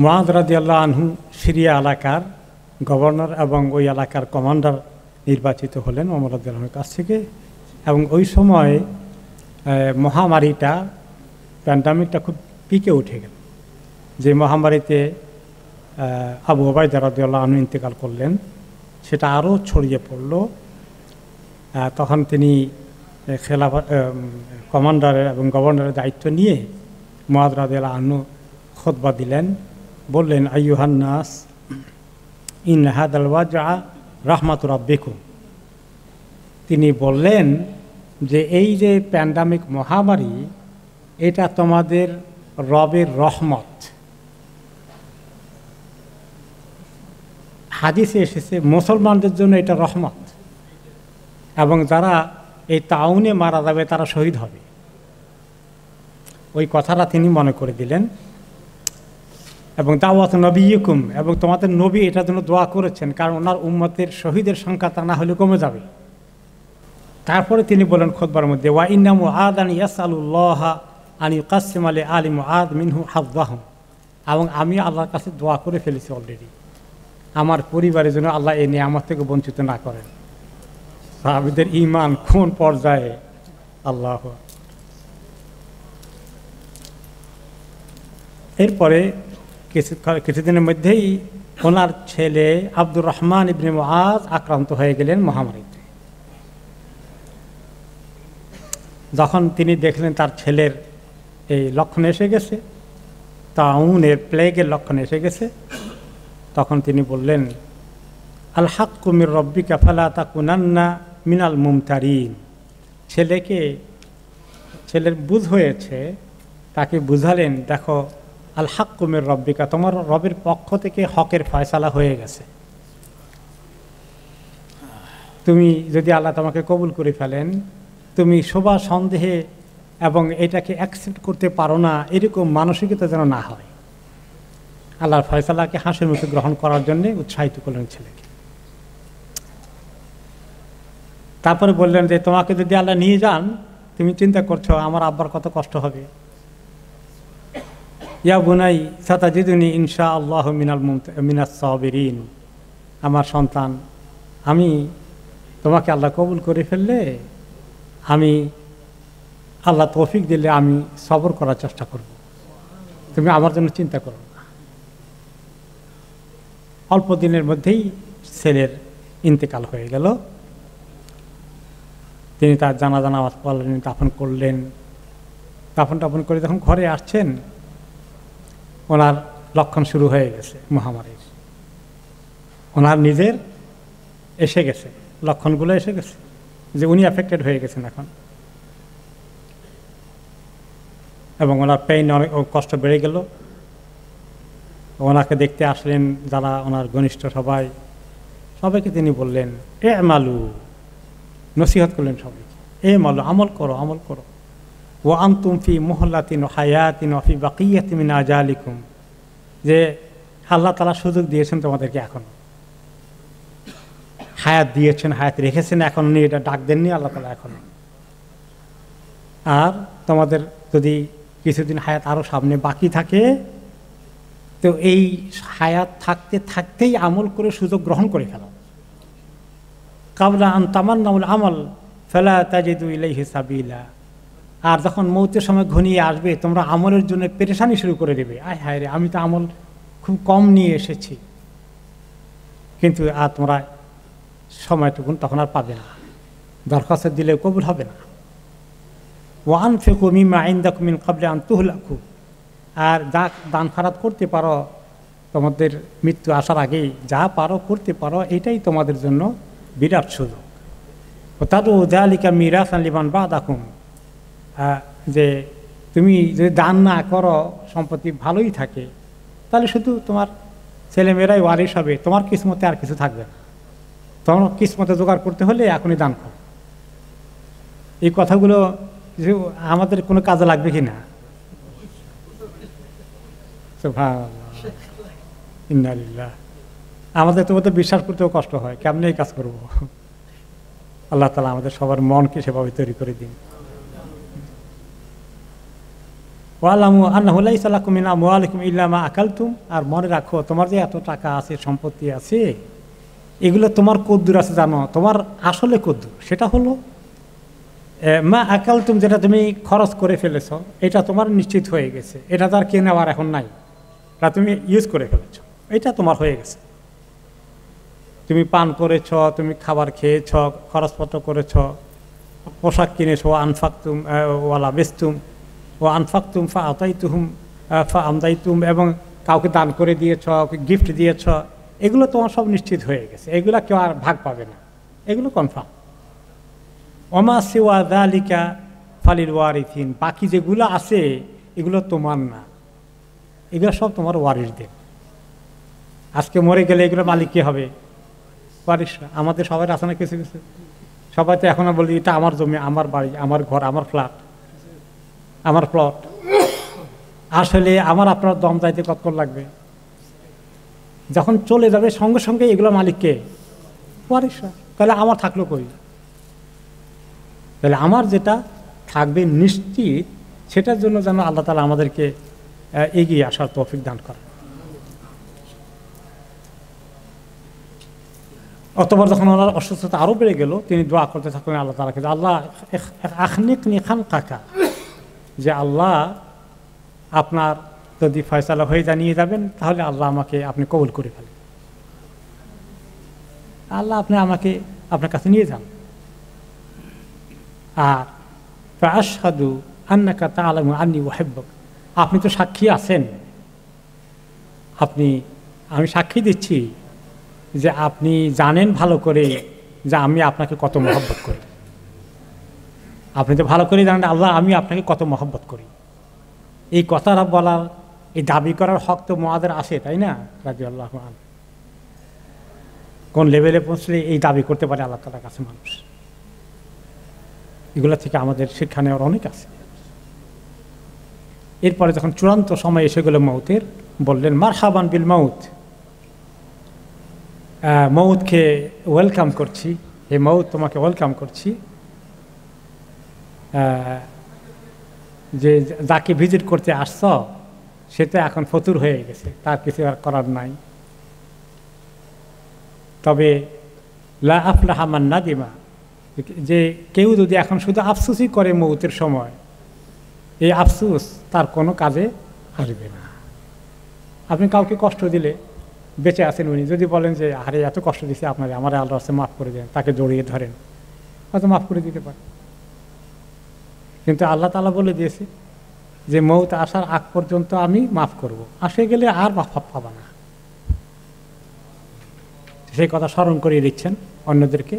মুআয রাদিয়াল্লাহু আনহু সিরিয়া এলাকার গভর্নর এবং ওই এলাকার কমান্ডার নির্বাচিত হলেন ওমর রাদিয়াল্লাহু আনহুর কাছ থেকে। এবং ওই সময় মহামারীটা, প্যান্ডামিকটা খুব পিকে উঠে গেল। যে মহামারীতে আবু উবাইদা রাদিয়াল্লাহু আনহু ইন্তেকাল করলেন, সেটা আরও ছড়িয়ে পড়ল। তখন তিনি কমান্ডারের এবং গভর্নরের দায়িত্ব নিয়ে মুআয রাদিয়াল্লাহু আনহু খুতবা দিলেন, বললেন, আইয়ুহান নাস ইন হাদাল ওয়াজআ রাহমাতু রাব্বিকুম। তিনি বললেন যে এই যে প্যান্ডামিক মহামারী, এটা তোমাদের রবের রহমত। হাদিসে এসেছে মুসলমানদের জন্য এটা রহমত, এবং যারা এই তাউনে মারা যাবে তারা শহীদ হবে। ওই কথাটা তিনি মনে করে দিলেন। এবং দাওয়াত নবিয়্যিকুম, এবং তোমাদের নবী এটার জন্য দোয়া করেছেন, কারণ ওনার উম্মতের শহীদের সংখ্যা তা না হলে কমে যাবে। তারপরে তিনি বলেন খুতবার মধ্যে, ওয়া ইন্না মুআযান ইয়াসআলুল্লাহ আন ইউকাসসিমা লিআলি মুআয মিনহু হাযযাহুম। এবং আমি আল্লাহর কাছে দোয়া করে ফেলেছি অলরেডি, আমার পরিবারের জন্য আল্লাহ এই নিয়ামত থেকে বঞ্চিত না করেন। সাহাবীদের ঈমান কোন পর্যায়ে! আল্লাহ। এরপরে কিছুদিনের মধ্যেই ওনার ছেলে আব্দুর রহমান ইবনে মুআয আক্রান্ত হয়ে গেলেন মহামারীতে। যখন তিনি দেখলেন তার ছেলের এই লক্ষণ এসে গেছে, তাউনের প্লেগের লক্ষণ এসে গেছে, তখন তিনি বললেন, আল হাক্কু মির রব্বিকা ফালা তাকুনান্না মিনাল মুমতারিন। ছেলের বুঝ হয়েছে, তাকে বুঝালেন, দেখো, আল হাক্কু মির রব্বিকা, তোমার রবের পক্ষ থেকে হকের ফয়সালা হয়ে গেছে। তুমি যদি আল্লাহ তোমাকে কবুল করে ফেলেন, তুমি শোভা সন্দেহে এবং এটাকে অ্যাকসেপ্ট করতে পারো না, এরকম মানসিকতা যেন না হয়। আল্লাহর ফয়সালাকে হাসির মুখে গ্রহণ করার জন্য উৎসাহিত করলেন ছেলেকে। তারপরে বললেন যে তোমাকে যদি আল্লাহ নিয়ে যান, তুমি চিন্তা করছো আমার আব্বার কত কষ্ট হবে। ইয়া বুনাই সাতাজিদুনি ইনশাআল্লাহ মিনাস সাবিরিন। আমার সন্তান, আমি তোমাকে আল্লাহ কবুল করে ফেললে, আমি আল্লাহ তৌফিক দিলে আমি সবর করার চেষ্টা করব, তুমি আমার জন্য চিন্তা করো না। অল্প দিনের মধ্যেই ছেলের ইন্তেকাল হয়ে গেল। তিনি তার জানাজা নামাজ পড়লেন, দাফন করলেন। দাফন করে যখন ঘরে আসছেন, ওনার লক্ষণ শুরু হয়ে গেছে মহামারীর। ওনার নিজের এসে গেছে, লক্ষণগুলো এসে গেছে যে উনি অ্যাফেক্টেড হয়ে গেছেন এখন, এবং ওনার পেইন, অনেক কষ্ট বেড়ে গেল। ওনাকে দেখতে আসলেন যারা ওনার ঘনিষ্ঠ সবাইকে তিনি বললেন, এ মালু, নসিহত করলেন সবাইকে, এ মালু, আমল করো, আমল করো। ও আনতুম ফি মুহল্লাতিন হায়াতিন ফি বাকিয়াতিন মিন আজালিকুম, যে আল্লাহ তাআলা সুযোগ দিয়েছেন তোমাদেরকে, এখন হায়াত দিয়েছেন, হায়াত রেখেছেন, এখন উনি এটা ডাক দেননি আল্লাহ তাআলা এখন। আর তোমাদের যদি কিছুদিন হায়াত আরও সামনে বাকি থাকে, তো এই হায়াত থাকতে থাকতেই আমল করে সুযোগ গ্রহণ করে ফেলো। কাবলা আন তামান্নাউল আমল ফালা তাজিদু ইলাইহি সাবিলা। আর যখন মৌতের সময় ঘনিয়ে আসবে, তোমরা আমলের জন্য পেরেশানি শুরু করে দেবে, আয় হায় রে, আমি তো আমল খুব কম নিয়ে এসেছি, কিন্তু আর তোমরা সময়টুকুন তখন আর পাবে না, দরখাস্ত দিলে কবুল হবে না। ওয়া আনফিকু মিম্মা ইনদাকুম মিন ক্বাবলি আন তুহলাকু। আর যা দান খারাপ করতে পারো, তোমাদের মৃত্যু আসার আগেই যা পারো করতে পারো, এটাই তোমাদের জন্য বিরাট সুযোগ। তাদু যালিকা মিরাসান লিমান বাদাকুম, যে তুমি যদি দান না করো, সম্পত্তি ভালোই থাকে, তাহলে শুধু তোমার ছেলেমেয়েরাই ওয়ারিশ হবে, তোমার কিসমতে আর কিছু থাকবে না। তোমার কিসমতে জোগাড় করতে হলে এখনই দান করো। এই কথাগুলো যে আমাদের কোনো কাজে লাগবে কি না? ইন্নালিল্লাহ। আমাদের তো বিশ্বাস করতেও কষ্ট হয়, কেমনি এই কাজ করবো। আল্লাহ তাআলা আমাদের সবার মনকে সেভাবে তৈরি করে দিন। ওয়ালামু আন্নাহু লাইসা লাকুম মিন আমওয়ালিকুম ইল্লা মা আকালতুম, আর মনে রাখো তোমার যে এত টাকা আছে, সম্পত্তি আছে, এগুলো তোমার কদ্দুর আছে জানো, তোমার আসলে কদ্দুর সেটা হলো মা আকালতুম, যেটা তুমি খরচ করে ফেলেছ, এটা তোমার নিশ্চিত হয়ে গেছে, এটা তো আর কে নেওয়ার এখন নাই, এটা তুমি ইউজ করে ফেলেছ, এটা তোমার হয়ে গেছে। তুমি পান করেছ, তুমি খাবার খেয়েছ, খরচপত্র করেছ, পোশাক কিনেছ, আনফাকতুম ওয়ালা বেস্তুম ও আনফাকতুম ফা আতাইতুহুম ফা আমদাইতুম, এবং কাউকে দান করে দিয়েছ, গিফট দিয়েছ, এগুলো তোমার সব নিশ্চিত হয়ে গেছে, এগুলো কেউ আর ভাগ পাবে না, এগুলো কনফার্ম। ওমা সিওয়া যালিকা ফালিল ওয়ারিথিন, বাকি যেগুলো আছে এগুলো তোমার না, এগুলো সব তোমার ওয়ারিসদের। আজকে মরে গেলে এগুলো মালিক কে হবে? ওয়ারিসরা। আমাদের সবাই আছে না কিছু কিছু, সবাই তো এখনো বলি এটা আমার জমি, আমার বাড়ি, আমার ঘর, আমার ফ্ল্যাট, আমার প্লট। আসলে আমার আপনার দম যাইতে কতক্ষণ লাগবে? যখন চলে যাবে সঙ্গে সঙ্গে এগুলো মালিককে ওয়ারিসরা। তাহলে আমার থাকলো কই? তাহলে আমার যেটা থাকবে নিশ্চিত, সেটার জন্য যেন আল্লাহ তাআলা আমাদেরকে এগিয়ে আসার তৌফিক দান করে। অতবার যখন ওনার অসুস্থতা আরও বেড়ে গেল, তিনি দোয়া করতে থাকলেন আল্লাহ তাআলাকে, আল্লাহ আখনিকনি খানকাকা, যে আল্লাহ আপনার যদি ফয়সালা হয়ে জানিয়ে যাবেন, তাহলে আল্লাহ আমাকে আপনি কবুল করে ফেলেন, আল্লাহ আপনি আমাকে আপনার কাছে নিয়ে যান। আর ফাআশহাদু আন্নাকা তা'লামু আন্নী উহিব্বুক, আপনি তো সাক্ষী আছেন, আমি সাক্ষী দিচ্ছি যে আপনি জানেন ভালো করে যে আমি আপনাকে কত মহব্বত করি। আপনি তো ভালো করে জানেন আল্লাহ আমি আপনাকে কত মহব্বত করি। এই কথাটা বলার, এই দাবি করার হক তো মুআদের আসে, তাই না? রাদিয়াল্লাহু আনহু। কোন লেভেলে পৌঁছলে এই দাবি করতে পারে আল্লাহ তাআলার কাছে মানুষ? এগুলো থেকে আমাদের শিক্ষা নেওয়ার অনেক আছে। এরপরে যখন চূড়ান্ত সময় এসে গেল মৌতের, বললেন মারহাবান বিল মৌত, মৌতকে ওয়েলকাম করছি, হে মৌত তোমাকে ওয়েলকাম করছি, যে যাকে ভিজিট করতে আসছ সে তো এখন ফতুর হয়ে গেছে, তার কিছু আর করার নাই। তবে লা আফলাহা মান নাদিমা, যে কেউ যদি এখন শুধু আফসোসই করে মৌতের সময়, এই আফসোস তার কোনো কাজে আসবে না। আপনি কাউকে কষ্ট দিলে, বেঁচে আছেন উনি, যদি বলেন যে আরে এত কষ্ট দিচ্ছে আপনাকে, আমার আল্লাহর কাছে মাফ করে দেন, তাকে জড়িয়ে ধরেন, হয়তো মাফ করে দিতে পারে। কিন্তু আল্লাহ তাআলা বলে দিয়েছে যে মৌত আসার আগ পর্যন্ত আমি মাফ করব, আসে গেলে আর মাফ পাবা না। সেই কথা স্মরণ করিয়ে দিচ্ছেন অন্যদেরকে।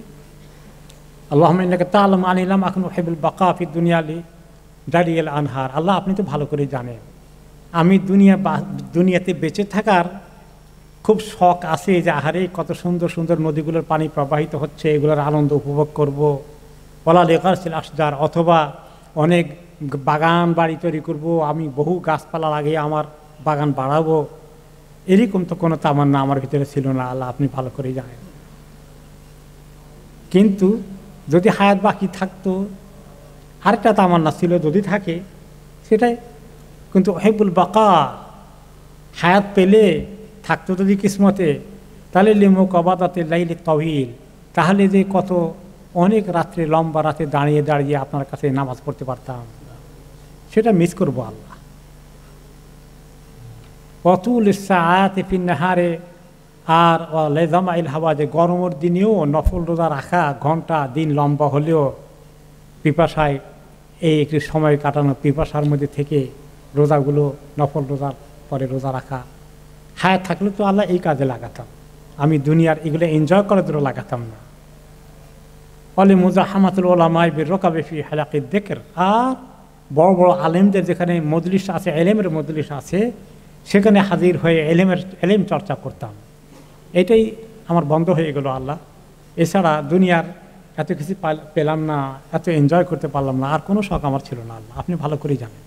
আল্লাহুম্মা ইন্নাকা তা'লামু আন্নী লাম আকুন উহিব্বুল বাকা ফিদ দুনিয়া লিদারিয়াল আনহার, আল্লাহ আপনি তো ভালো করে জানেন আমি দুনিয়াতে বেঁচে থাকার খুব শখ আছে, যে আহারে কত সুন্দর সুন্দর নদীগুলোর পানি প্রবাহিত হচ্ছে, এগুলোর আনন্দ উপভোগ করব, ওয়ালা লিগারসিল আশজার, অথবা অনেক বাগান বাড়ি তৈরি করব, আমি বহু গাছপালা লাগিয়ে আমার বাগান বাড়াবো, এরকম তো কোনো তামান্না আমার ভিতরে ছিল না, আল্লাহ আপনি ভালো করেই জানেন। কিন্তু যদি হায়াত বাকি থাকতো, আরেকটা তামান্না ছিল, যদি থাকে সেটাই, কিন্তু উহিব্বুল বাকা, হায়াত পেলে থাকতো যদি কিসমতে, তাহলে লিমুকাবাদাতে লাইলি তাওয়িল, তাহলে যে কত অনেক রাত্রে, লম্বা রাতে দাঁড়িয়ে দাঁড়িয়ে আপনার কাছে নামাজ পড়তে পারতাম, সেটা মিস করবো আল্লাহ। অতুল সাআতি ফিন নাহারে, আর লেজামাইল হাওয়া, যে গরমের দিনেও নফল রোজা রাখা, ঘন্টা দিন লম্বা হলেও পিপাসায় এই একটি সময় কাটানো, পিপাসার মধ্যে থেকে রোজাগুলো, নফল রোজার পরে রোজা রাখা, হায়াত থাকলে তো আল্লাহ এই কাজে লাগাতাম, আমি দুনিয়ার এগুলো এনজয় করার জন্য লাগাতাম না। অলি মুজাহামাতুল উলামায়ে বিরকাবে ফি হালাকিদ যিকর, আর বড় বড় আলেমদের যেখানে মজলিস আছে, এলেমের মজলিস আছে, সেখানে হাজির হয়ে এলেম চর্চা করতাম। এটাই আমার বন্ধ হয়ে গেল আল্লাহ। এছাড়া দুনিয়ার এত কিছু পেলাম না, এত এনজয় করতে পারলাম না, আর কোনো শখ আমার ছিল না আল্লাহ, আপনি ভালো করেই জানেন।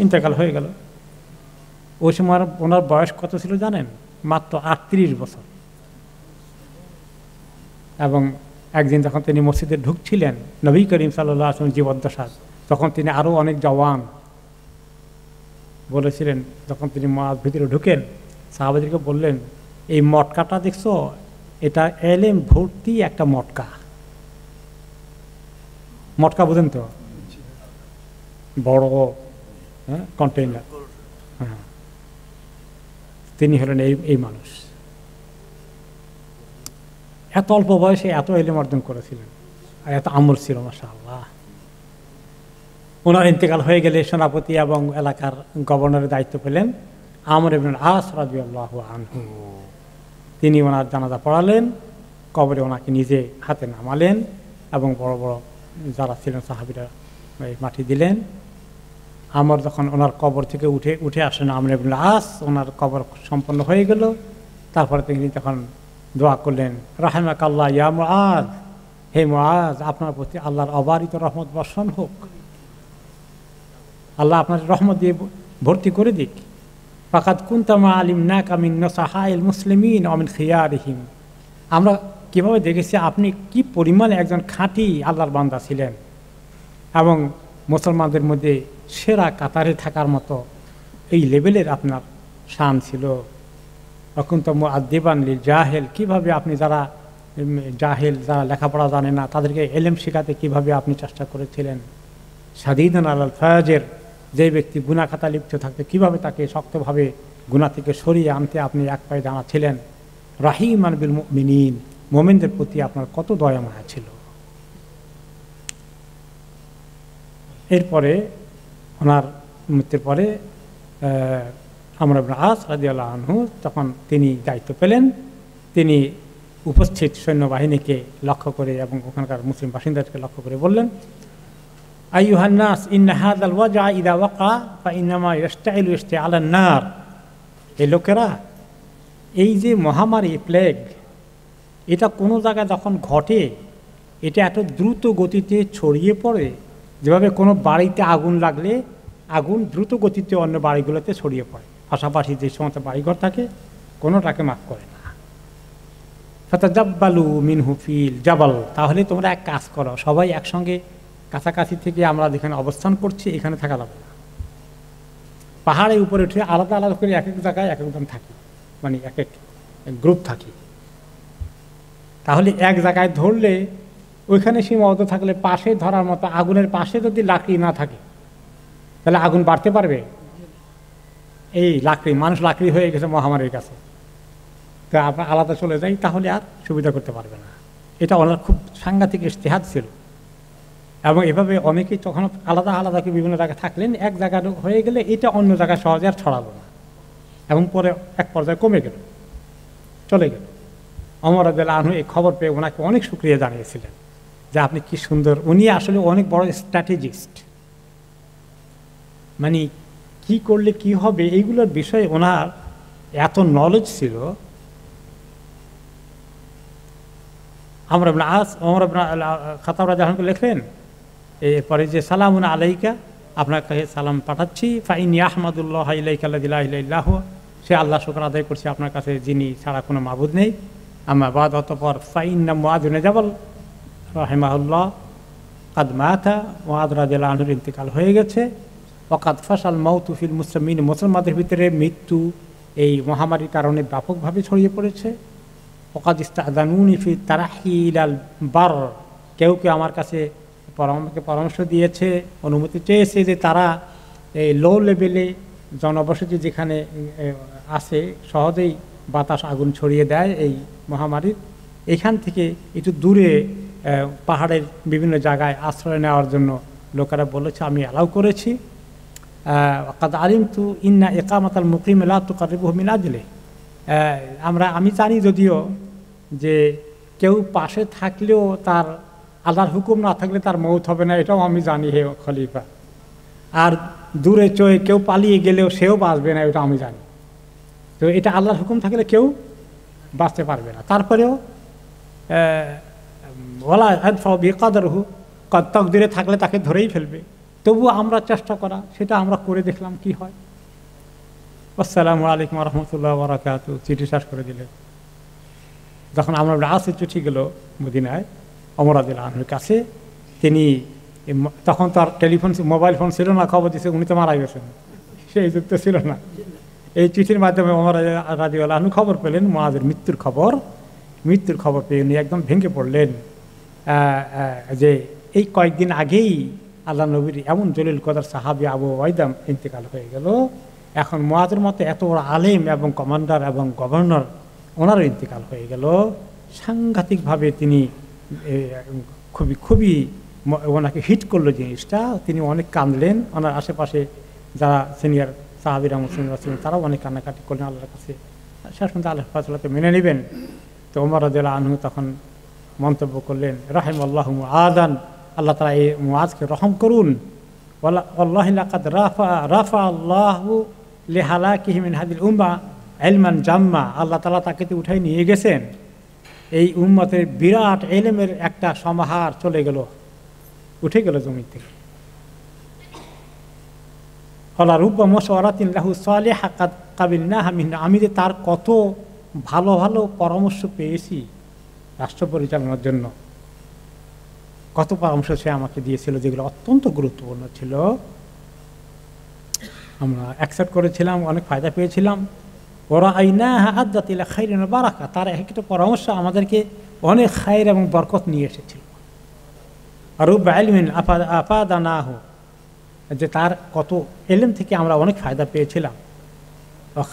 ইন্তেকাল হয়ে গেল। ওই সময় ওনার বয়স কত ছিল জানেন? মাত্র 38 বছর। এবং একদিন যখন তিনি মসজিদে ঢুকছিলেন, নবী করিম সাল্লাল্লাহু আলাইহি ওয়াসাল্লাম জীবদ্দশা, তখন তিনি আরও অনেক জওয়ান বলেছিলেন, যখন তিনি মুআজ ভিতরে ঢুকেন সাহাবাদেরকে বললেন, এই মটকাটা দেখছো, এটা এলেম ভর্তি একটা মটকা। মটকা বোঝেন তো, বড় কন্টেইনার। হ্যাঁ, তিনি হলেন এই মানুষ। এত অল্প বয়সে এত এলেম অর্জন করেছিলেন আর এত আমল ছিল মাশাআল্লাহ। ওনার ইন্তেকাল হয়ে গেলে সেনাপতি এবং এলাকার গভর্নরের দায়িত্ব পেলেন আমর ইবনে আস রাদিয়াল্লাহু আনহু। তিনি ওনার জানাজা পড়ালেন, কবরে ওনাকে নিজে হাতে নামালেন এবং বড় বড় যারা ছিলেন সাহাবীরা মাটি দিলেন। আমর যখন ওনার কবর থেকে উঠে আসেন আমর ইবনে আস, ওনার কবর সম্পন্ন হয়ে গেল। তারপরে তিনি তখন দোয়া করলেন, রাহমাকাল্লাহ ইয়া মুআজ, হে মুআজ, আপনার প্রতি আল্লাহর অবারিত রহমত বর্ষণ হোক, আল্লাহ আপনার রহমত দিয়ে ভর্তি করে দিক। ফাকাদ কুনতা মা আলিমনাকা মিন নসাহাইল মুসলিমিন ওয়া মিন খিয়ারিহিম। আমরা কিভাবে দেখেছি আপনি কি পরিমাণ একজন খাঁটি আল্লাহর বান্দা ছিলেন এবং মুসলমানদের মধ্যে সেরা কাতারে থাকার মতো এই লেভেলের আপনার শান ছিল। অকুন্ত মুআদ্দিবান লিল জাহেল, কীভাবে আপনি যারা জাহেল, যারা লেখাপড়া জানে না, তাদেরকে এলেম শেখাতে কীভাবে আপনি চেষ্টা করেছিলেন। শাদীদান আলাল ফাজির, যে ব্যক্তি গুনাহ খাতা লিপ্ত থাকতে কীভাবে তাকে শক্তভাবে গুনাহ থেকে সরিয়ে আনতে আপনি এক পায়ে দাঁড়াচ্ছিলেন। রাহিমান বিল মুমিনিন, মুমিনদের প্রতি আপনার কত দয়া মায়া ছিল। এরপরে ওনার মৃত্যুর পরে আমর ইবনে আস রাদিয়াল্লাহু আনহু তখন তিনি দায়িত্ব পেলেন। তিনি উপস্থিত সৈন্যবাহিনীকে লক্ষ্য করে এবং ওখানকার মুসলিম বাসিন্দাদেরকে লক্ষ্য করে বললেন, আইয়ুহান নাস ইন্না হাযাল ওয়াজআ ইযা ওয়াকা ফাইন্নামা ইস্তাইলু ইস্তিআলান নার। এই লোকেরা, এই যে মহামারী প্লেগ, এটা কোনো জায়গায় যখন ঘটে এটা এত দ্রুত গতিতে ছড়িয়ে পড়ে, যেভাবে কোনো বাড়িতে আগুন লাগলে আগুন দ্রুত গতিতে অন্য বাড়িগুলোতে ছড়িয়ে পড়ে, পাশাপাশি যে সমস্ত বাড়িঘর থাকে কোনোটাকে মাফ করে না। ফাতাজাব্বালু মিনহু ফিল জাবাল, তাহলে তোমরা এক কাজ করো, সবাই একসঙ্গে কাছাকাছি থেকে আমরা যেখানে অবস্থান করছি এখানে থাকা যাবে না, পাহাড়ের উপরে উঠে আলাদা আলাদা করে এক এক জায়গায় এক একজন থাকি, মানে এক এক গ্রুপ থাকি। তাহলে এক জায়গায় ধরলে ওইখানে সীমাবদ্ধ থাকলে পাশে ধরার মতো, আগুনের পাশে যদি লাকড়ি না থাকে তাহলে আগুন বাড়তে পারবে? এই লাকড়ি, মানুষ লাকড়ি হয়ে গেছে মহামারীর কাছে, তো আপনার আলাদা চলে যাই তাহলে আর সুবিধা করতে পারবে না। এটা ওনার খুব সাংঘাতিক ইজতিহাদ ছিল। এবং এভাবে অনেকেই তখন আলাদা আলাদা বিভিন্ন জায়গায় থাকলেন, এক জায়গায় হয়ে গেলে এটা অন্য জায়গায় সহজে আর ছড়ালো না এবং পরে এক পর্যায়ে কমে গেল, চলে গেল। ওমর রাদিয়াল্লাহু আনহু এই খবর পেয়ে ওনাকে অনেক শুকরিয়া জানিয়েছিলেন যে আপনি কি সুন্দর, উনি আসলে অনেক বড় স্ট্র্যাটেজিস্ট, মানে কি করলে কি হবে এইগুলোর বিষয়ে ওনার এত নলেজ ছিল। আমর ইবনে আস, ওমর ইবনে খাত্তাব রাদিয়াল্লাহু আনহু লিখলেন এরপরে যে সালামুন আলাইকা, আপনার কাছে সালাম পাঠাচ্ছি, ফাইনি আহমাদুল্লাহ ইলাইকা আল্লাযী লা ইলাহা ইল্লা হুয়া, সে আল্লাহ শুকর আদায় করছি আপনার কাছে যিনি ছাড়া কোনো মাবুদ নেই। আম্মা বাদ, অতঃপর ফাইন্না মুআয ইবনে জাবাল রাহিমাহুল্লাহ কাদ মাতা, মুআয রাদিয়াল্লাহু আনহুর ইন্তেকাল হয়ে গেছে। ওয়াকাদ ফাশাল মাউতু ফিল মুসলিমিন, মুসলমানদের ভিতরে মৃত্যু এই মহামারীর কারণে ব্যাপকভাবে ছড়িয়ে পড়েছে। ওয়াকাদ ইস্তাদানুনি ফি তারাহিল আল বার, কেউ কেউ আমার কাছে আমাকে পরামর্শ দিয়েছে, অনুমতি চেয়েছে যে তারা এই লো লেভেলে জনবসতি যেখানে আছে সহজেই বাতাস আগুন ছড়িয়ে দেয় এই মহামারীর, এখান থেকে একটু দূরে পাহাড়ের বিভিন্ন জায়গায় আশ্রয় নেওয়ার জন্য লোকেরা বলেছে, আমি অ্যালাউ করেছি। কাদ আলিমতু ইন্না ইকামাতাল মুকিম লা তুকাররিবুহু মিন আজলি, আমি জানি যদিও যে কেউ পাশে থাকলেও তার আল্লাহর হুকুম না থাকলে তার মৌত হবে না, এটাও আমি জানি হে খলিফা। আর দূরে চয়ে কেউ পালিয়ে গেলেও সেও বাঁচবে না, এটা আমি জানি। তো এটা আল্লাহর হুকুম থাকলে কেউ বাঁচতে পারবে না। তারপরেও ওয়ালা আদফাউ বিকাদরহু, তকদিরে থাকলে তাকে ধরেই ফেলবে, তবু আমরা চেষ্টা করা, সেটা আমরা করে দেখলাম কি হয়। আসসালামু আলাইকুম ওয়া রাহমাতুল্লাহি ওয়া বারাকাতুহু, চিঠি শেষ করে দিলেন। যখন আমরা আসের চিঠি গেল মদিনায় ওমর রাদিয়াল্লাহু আনহুর কাছে, তিনি তখন তো আর টেলিফোন মোবাইল ফোন ছিল না, খবর দিচ্ছে উনি তো মারা গেছেন, সেই যুগ তো ছিল না। এই চিঠির মাধ্যমে ওমর রাদিয়াল্লাহু আনহু খবর পেলেন মুআযের মৃত্যুর খবর পেয়ে উনি একদম ভেঙে পড়লেন যে এই কয়েকদিন আগেই আল্লাহ নবীর এমন জলিল কদর সাহাবী আবু উবাইদা ইন্তেকাল হয়ে গেল, এখন মুআযের মতো এত বড় আলেম এবং কমান্ডার এবং গভর্নর ওনারও ইন্তেকাল হয়ে গেল। সাংঘাতিকভাবে তিনি খুবই ওনাকে হিট করলো জিনিসটা। তিনি অনেক কাঁদলেন, ওনার আশেপাশে যারা সিনিয়র সাহাবীরা মুসলিমরা ছিলেন তারাও অনেক কান্নাকাটি করলেন আল্লাহর কাছে, শেষ পর্যন্ত আল্লাহ ফাজলাকে মেনে নেবেন। তো ওমর রাদিয়াল্লাহু আনহু তখন মন্তব্য করলেন, রাহিমাল্লাহু মুআযান, আল্লাহ তাআলা এই মুআযকে রহম করুন। ওয়াল্লাহি লাকাদ রাফা আল্লাহু লিহালাকিহি মিন হাদিল উম্মাহ ইলমান জাম্মা, আল্লাহ তাআলা তাকে তো উঠাই নিয়ে গেছেন, এই উম্মতের বিরাট ইলমের একটা সমাহার চলে গেল, উঠে গেল জমি থেকে। আমি যে তার কত ভালো ভালো পরামর্শ পেয়েছি রাষ্ট্র পরিচালনার জন্য, কত পরামর্শ সে আমাকে দিয়েছিল যেগুলো অত্যন্ত গুরুত্বপূর্ণ ছিল, আমরা অ্যাকসেপ্ট করেছিলাম, অনেক ফায়দা পেয়েছিলাম। ওরা আইনা আদাতিলা খাইরিন বারাকা, তার একটা পরামর্শ আমাদেরকে অনেক খায়ের এবং বরকত নিয়ে এসেছিল। আর রুব্বাইলমিন আফাদানাহু, যে তার কত এলেম থেকে আমরা অনেক ফায়দা পেয়েছিলাম।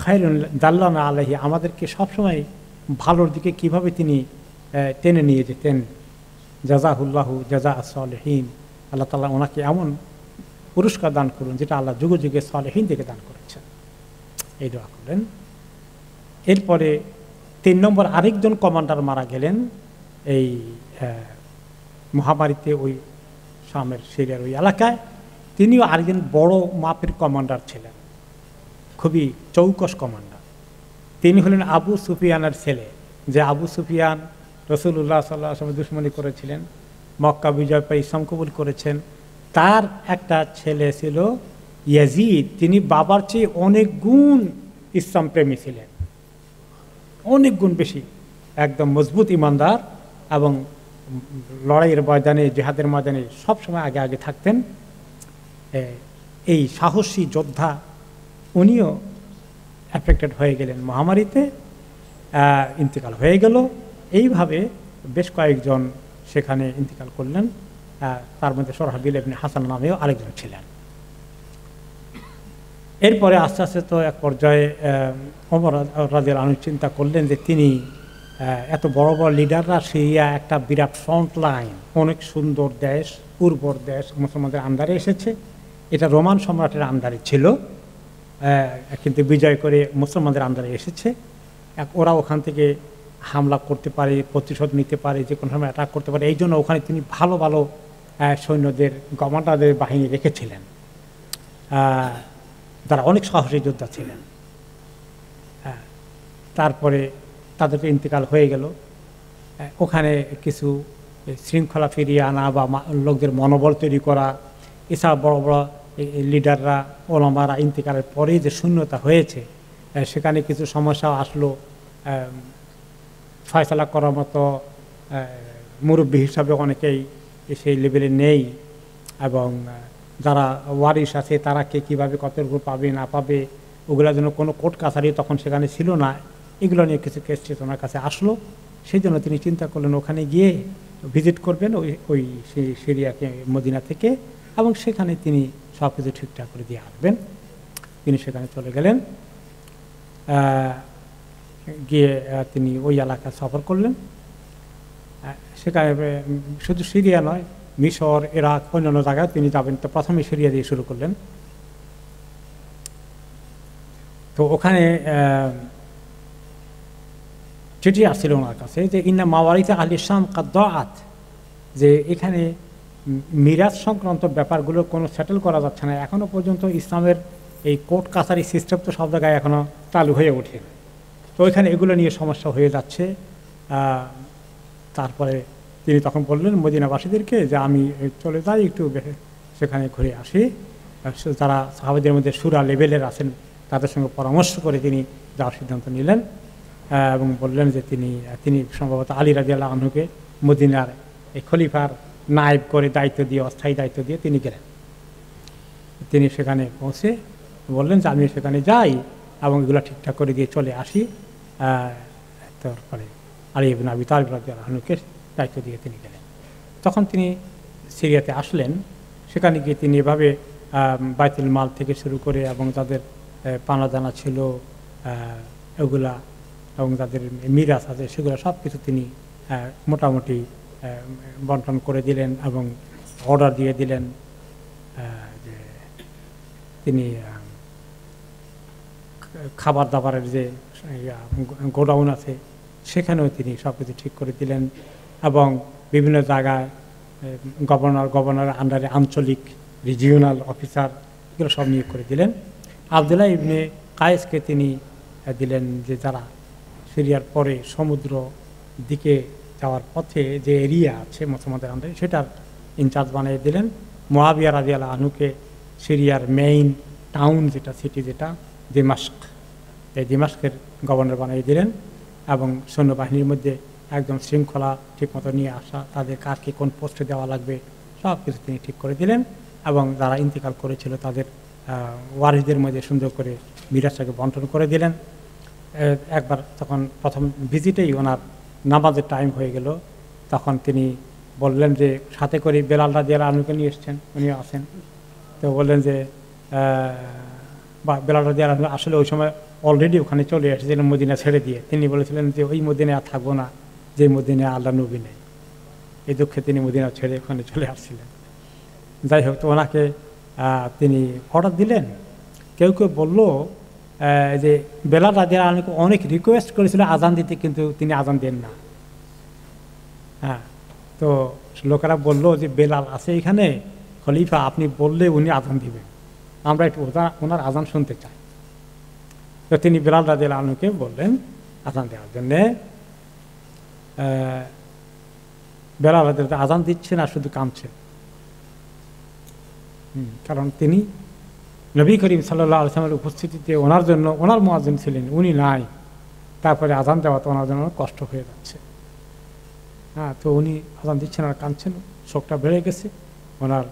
খায়রুন দাল্লানা আলাইহি, আমাদেরকে সবসময় ভালোর দিকে কিভাবে তিনি টেনে নিয়ে যেতেন। জাযাহুল্লাহু জাযা আস-সালিহিন, আল্লাহ তাআলা ওনাকে এমন পুরস্কার দান করুন যেটা আল্লাহ যুগে যুগে সালেহিন থেকে দান করেছেন, এই দোয়া করলেন। এরপরে 3 নম্বর আরেকজন কমান্ডার মারা গেলেন এই মহামারীতে, ওই শামের সিরিয়ার ওই এলাকায়। তিনিও আরেকজন বড় মাপের কমান্ডার ছিলেন, খুবই চৌকস কমান্ডার। তিনি হলেন আবু সুফিয়ানের ছেলে, যে আবু সুফিয়ান রাসূলুল্লাহ সাল্লাল্লাহু আলাইহি ওয়াসাল্লাম দুশমনী করেছিলেন, মক্কা বিজয় পেয়ে ইসলাম কবুল করেছেন। তার একটা ছেলে ছিল ইয়াজিদ, তিনি বাবার চেয়ে অনেক গুণ ইসলাম প্রেমী ছিলেন, অনেক গুণ বেশি, একদম মজবুত ইমানদার এবং লড়াইয়ের ময়দানে জিহাদের ময়দানে সবসময় আগে আগে থাকতেন। এই সাহসী যোদ্ধা উনিও অ্যাফেক্টেড হয়ে গেলেন মহামারীতে, ইন্তেকাল হয়ে গেল। এইভাবে বেশ কয়েকজন সেখানে ইন্তেকাল করলেন, তার মধ্যে শরহাবিল ইবনে হাসান নামেও আরেকজন ছিলেন। এরপরে আস্তে আস্তে তো এক পর্যায়ে ওমর রাদিয়াল্লাহু আনহু চিন্তা করলেন যে তিনি এত বড় বড় লিডাররা, সিরিয়া একটা বিরাট ফ্রন্ট লাইন, অনেক সুন্দর দেশ, উর্বর দেশ, মুসলমানদের আন্ডারে এসেছে। এটা রোমান সম্রাটের আন্ডারে ছিল, কিন্তু বিজয় করে মুসলমানদের আন্ডারে এসেছে। ওরা ওখান থেকে হামলা করতে পারে, প্রতিশোধ নিতে পারে, যে কোনো সময় অ্যাটাক করতে পারে। এই জন্য ওখানে তিনি ভালো ভালো সৈন্যদের, কমান্ডারদের বাহিনী রেখেছিলেন, যারা অনেক সাহসী যোদ্ধা ছিলেন। তারপরে তাদের ইন্তেকাল হয়ে গেল। ওখানে কিছু শৃঙ্খলা ফিরিয়ে আনা বা লোকদের মনোবল তৈরি করা, এছাড়া বড় বড় লিডাররা, ওলামারা ইন্তেকালের পরে যে শূন্যতা হয়েছে, সেখানে কিছু সমস্যা আসলো। ফয়সালা করার মতো মুরব্বী হিসাবে অনেকেই সেই লেভেলে নেই, এবং যারা ওয়ারিশ আছে তারা কে কীভাবে কতটুকু পাবে না পাবে, ওগুলোর জন্য কোনো কোর্ট কাছারি তখন সেখানে ছিল না। এগুলো নিয়ে কিছু কেস ওনার কাছে আসলো। সেই জন্য তিনি চিন্তা করলেন ওখানে গিয়ে ভিজিট করবেন ওই সিরিয়াকে মদিনা থেকে, এবং সেখানে তিনি সব কিছু ঠিকঠাক করে দিয়ে আসবেন। তিনি সেখানে চলে গেলেন, গিয়ে তিনি ওই এলাকা সফর করলেন। সেখানে শুধু সিরিয়া নয়, মিশর, ইরাক, অন্যান্য জায়গায় তিনি যাবেন। তো প্রথমে সিরিয়া দিয়ে শুরু করলেন। তো ওখানে চিঠি আসছিল ওনার কাছে যে ইন্না মাওয়ারিতে আল ইসলাম কাদ্দাআত, যে এখানে মিরাজ সংক্রান্ত ব্যাপারগুলো কোনো সেটেল করা যাচ্ছে না এখনও পর্যন্ত। ইসলামের এই কোর্ট কাছারি সিস্টেম তো সব জায়গায় এখনও চালু হয়ে ওঠে, তো ওইখানে এগুলো নিয়ে সমস্যা হয়ে যাচ্ছে। তারপরে তিনি তখন বললেন মদিনাবাসীদেরকে যে আমি চলে যাই, একটু সেখানে ঘুরে আসি। যারা সাহাবাদের মধ্যে সুরা লেভেলের আছেন তাদের সঙ্গে পরামর্শ করে তিনি যাওয়ার সিদ্ধান্ত নিলেন, এবং বললেন যে তিনি সম্ভবত আলী রাদিয়াল্লাহু আনহুকে মদিনার এই খলিফার নায়েব করে দায়িত্ব দিয়ে, অস্থায়ী দায়িত্ব দিয়ে তিনি গেলেন। তিনি সেখানে পৌঁছে বললেন যে আমি সেখানে যাই এবং এগুলো ঠিকঠাক করে দিয়ে চলে আসি। তারপরে আলী ইবনে আবি তালিব রাদিয়াল্লাহু আনহুকে দায়িত্ব দিয়ে তিনি গেলেন। তখন তিনি সিরিয়াতে আসলেন। সেখানে গিয়ে তিনি এভাবে বাইতুল মাল থেকে শুরু করে এবং তাদের পানাদানা ছিল এগুলা এবং তাদের মিরাস আছে সেগুলো সব কিছু তিনি মোটামুটি বন্টন করে দিলেন এবং অর্ডার দিয়ে দিলেন যে তিনি খাবার দাবারের যে গোডাউন আছে সেখানেও তিনি সব কিছু ঠিক করে দিলেন এবং বিভিন্ন জায়গায় গভর্নর আন্ডারে আঞ্চলিক রিজিওনাল অফিসার এগুলো সব নিয়োগ করে দিলেন। আবদুল্লাহ ইবনে কায়েসকে তিনি দিলেন যে যারা সিরিয়ার পরে সমুদ্র দিকে যাওয়ার পথে যে এরিয়া আছে মুসলমানদের আন্ডারে সেটার ইনচার্জ বানিয়ে দিলেন। মুআবিয়া রাদিয়াল্লাহু আনহুকে সিরিয়ার মেইন টাউন যেটা সিটি যেটা দিমাশক, এই দিমাশকের গভর্নর বানিয়ে দিলেন এবং সৈন্যবাহিনীর মধ্যে একদম শৃঙ্খলা ঠিকমতো নিয়ে আসা, তাদের কাকে কোন পোস্টে দেওয়া লাগবে সব কিছু তিনি ঠিক করে দিলেন এবং যারা ইন্তেকাল করেছিল তাদের ওয়ারিসদের মধ্যে সুন্দর করে মিরাজটাকে বন্টন করে দিলেন। একবার তখন প্রথম ভিজিটেই ওনার নামাজের টাইম হয়ে গেল, তখন তিনি বললেন যে সাথে করে বেলাল রাদিয়াল্লাহু আনহুকে নিয়ে এসছেন, উনিও আছেন। তো বললেন যে বেলাল রাদিয়াল্লাহু আনহু আসলে ওই সময় অলরেডি ওখানে চলে এসেছিলেন মদিনা ছেড়ে দিয়ে। তিনি বলেছিলেন যে ওই মদিনায় আর থাকবো না যে মদিনায় আল্লাহ নবী নেই, এই দুঃখে তিনি মদিনা ছেড়ে ওখানে চলে আসছিলেন। যাই হোক, তো ওনাকে তিনি অর্ডার দিলেন। কেউ কেউ বলল যে বেলাল রাদিয়াল্লাহু আনহুকে অনেক রিকোয়েস্ট করেছিল আজান দিতে, কিন্তু তিনি আজান দেন না। হ্যাঁ, তো লোকেরা বলল যে বেলাল আছে এখানে, খলিফা আপনি বললে উনি আজান দিবেন, আমরা একটু ওনার আজান শুনতে চাই। তো তিনি বেলাল রাদিয়াল্লাহু আনহুকে বললেন আজান দেওয়ার জন্যে। বেলাল রাদিয়াল্লাহু আজান দিচ্ছে না, শুধু কাঁদছেন। কারণ তিনি নবী করিম সাল্লাল্লাহু আলাইহি ওয়াসাল্লামের উপস্থিতিতে ওনার জন্য ওনার মুয়াজ্জিন ছিলেন, উনি নাই, তারপরে আজান দেওয়া তো ওনার জন্য কষ্ট হয়ে যাচ্ছে। হ্যাঁ, তো উনি আজান দিচ্ছেন আর কাঁদছেন, শোকটা বেড়ে গেছে, ওনার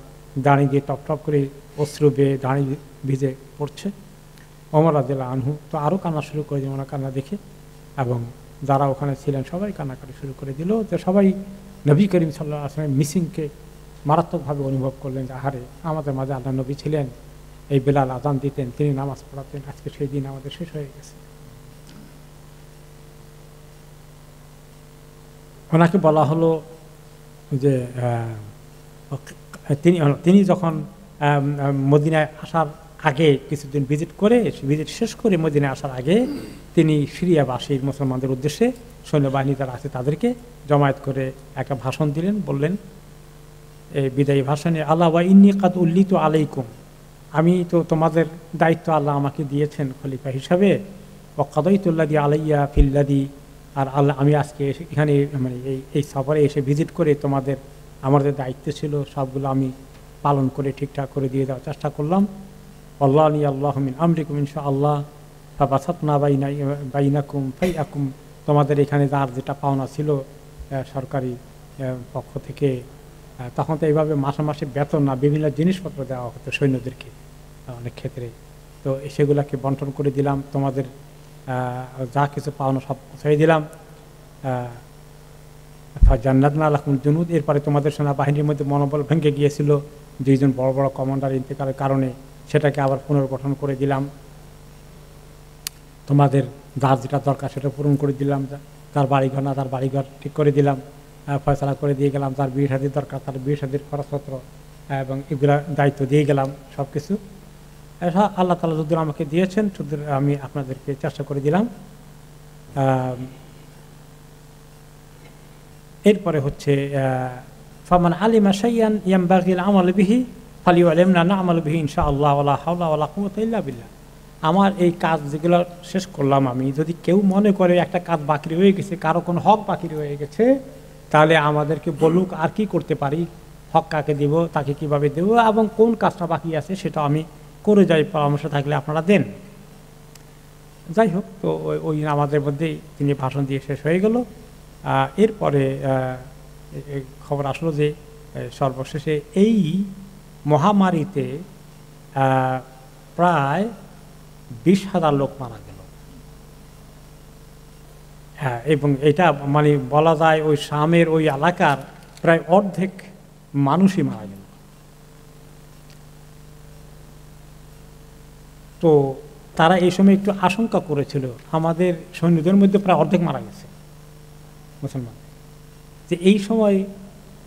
দাঁড়ি দিয়ে টপ টপ করে অশ্রু বেয়ে দাঁড়ি ভিজে পড়ছে। ওমর রাদিয়াল্লাহু আনহু তো আরও কান্না শুরু করে দিল ওনার কান্না দেখে, এবং যারা ওখানে ছিলেন সবাই কান্নাকাটি শুরু করে দিল। তো সবাই নবী করিম সাল্লাল্লাহু আলাইহি ওয়াসাল্লামের মিসিংকে মারাত্মকভাবে অনুভব করলেন যে আহারে, আমাদের মাঝে আল্লাহ নবী ছিলেন, এই বেলাল আজান দিতেন, তিনি নামাজ পড়াতেন, আজকে সেই দিন আমাদের শেষ হয়ে গেছে। ওনাকে বলা হলো যে তিনি যখন মদিনায় আসার আগে কিছুদিন ভিজিট শেষ করে মদিনায় আসার আগে তিনি সিরিয়াবাসীর মুসলমানদের উদ্দেশ্যে সৈন্যবাহিনী যারা আছে তাদেরকে জমায়েত করে একটা ভাষণ দিলেন। বললেন এই বিদায়ী ভাষণে, আল্লাহ ওয়া ইন্নী কাদ উল্লিতু আলাইকুম, আমি তো তোমাদের দায়িত্ব আল্লাহ আমাকে দিয়েছেন খলিফা হিসাবে, ওয়া কাদাইতুল্লাযী আলাইয়া ফিল্লাযী, আর আল্লাহ আমি আজকে এখানে মানে এই সফরে এসে ভিজিট করে আমাদের দায়িত্ব ছিল সবগুলো আমি পালন করে ঠিকঠাক করে দিয়ে দেওয়ার চেষ্টা করলাম। আল্লাহনি আল্লাহ মিন আমরিকুম ইনশাআল্লাহ ফাবাসাতনা বাইনাকুম ফাইয়াকুম, তোমাদের এখানে যার যেটা পাওনা ছিল সরকারি পক্ষ থেকে, তখন তো এইভাবে মাসে মাসে বেতন না, বিভিন্ন জিনিসপত্র দেওয়া হতো সৈন্যদেরকে অনেক ক্ষেত্রে, তো সেগুলাকে বন্টন করে দিলাম, তোমাদের যা কিছু পাওনা সব ছেড়ে দিলাম। জান্নাতনা লাকুম জুনুদ, এরপরে তোমাদের সেনাবাহিনীর মধ্যে মনোবল ভেঙে গিয়েছিল দুইজন বড় বড় কমান্ডার ইন্তেকালের কারণে, সেটাকে আবার পুনর্গঠন করে দিলাম, তোমাদের যার যেটা দরকার সেটা পূরণ করে দিলাম, তার বাড়িঘর না তার বাড়িঘর ঠিক করে দিলাম, ফয়সালা করে দিয়ে গেলাম, তার বিয়ে শাদীর দরকার তার বিয়ে শাদীর খরচপত্র এবং এগুলা দায়িত্ব দিয়ে গেলাম সব কিছু। আল্লাহ তাআলা যদি আমাকে দিয়েছেন শুধু আমি আপনাদেরকে চেষ্টা করে দিলাম। এরপরে হচ্ছে ফামান আলিমা শাইয়ান ইয়ামবাগিল আমাল বিহি ফালিউআলিমনা না'মালু বিহি ইনশাআল্লাহ ওয়ালা হাওলা ওয়ালা কুওয়াতা ইল্লা বিল্লাহ। আমার এই কাজ যেগুলো শেষ করলাম, আমি যদি কেউ মনে করে একটা কাজ বাকি হয়ে গেছে, কারো কোনো হক বাকি হয়ে গেছে, তাহলে আমাদেরকে বলুক আর কি করতে পারি, হক কাকে দেব, তাকে কিভাবে দেব, এবং কোন কাজটা বাকি আছে সেটা আমি করে যাই, পরামর্শ থাকলে আপনারা দেন। যাই হোক, তো ওই আমাদের মধ্যেই তিনি ভাষণ দিয়ে শেষ হয়ে গেল। এরপরে খবর আসলো যে সর্বশেষে এই মহামারীতে প্রায় 20,000 লোক মারা গেল। হ্যাঁ, এবং এটা মানে বলা যায় ওই শামের ওই এলাকার প্রায় অর্ধেক মানুষই মারা গেল। তো তারা এই সময় একটু আশঙ্কা করেছিল, আমাদের সৈন্যদের মধ্যে প্রায় অর্ধেক মারা গেছে মুসলমান, যে এই সময়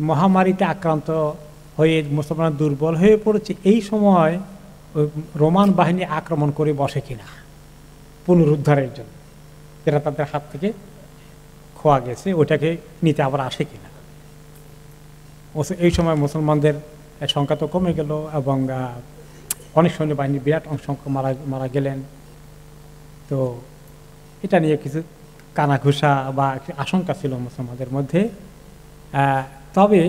মহামারীতে আক্রান্ত হয়ে মুসলমান দুর্বল হয়ে পড়েছে, এই সময় রোমান বাহিনী আক্রমণ করে বসে কিনা পুনরুদ্ধারের জন্য, যেটা তাদের হাত থেকে খোয়া গেছে ওটাকে নিতে আবার আসে কিনা। এই সময় মুসলমানদের সংখ্যা তো কমে গেল এবং অনেক সৈন্যবাহিনীর বিরাট সংখ্যা মারা গেলেন। তো এটা নিয়ে কিছু কানাঘুষা বা আশঙ্কা ছিল মুসলমানদের মধ্যে। তবে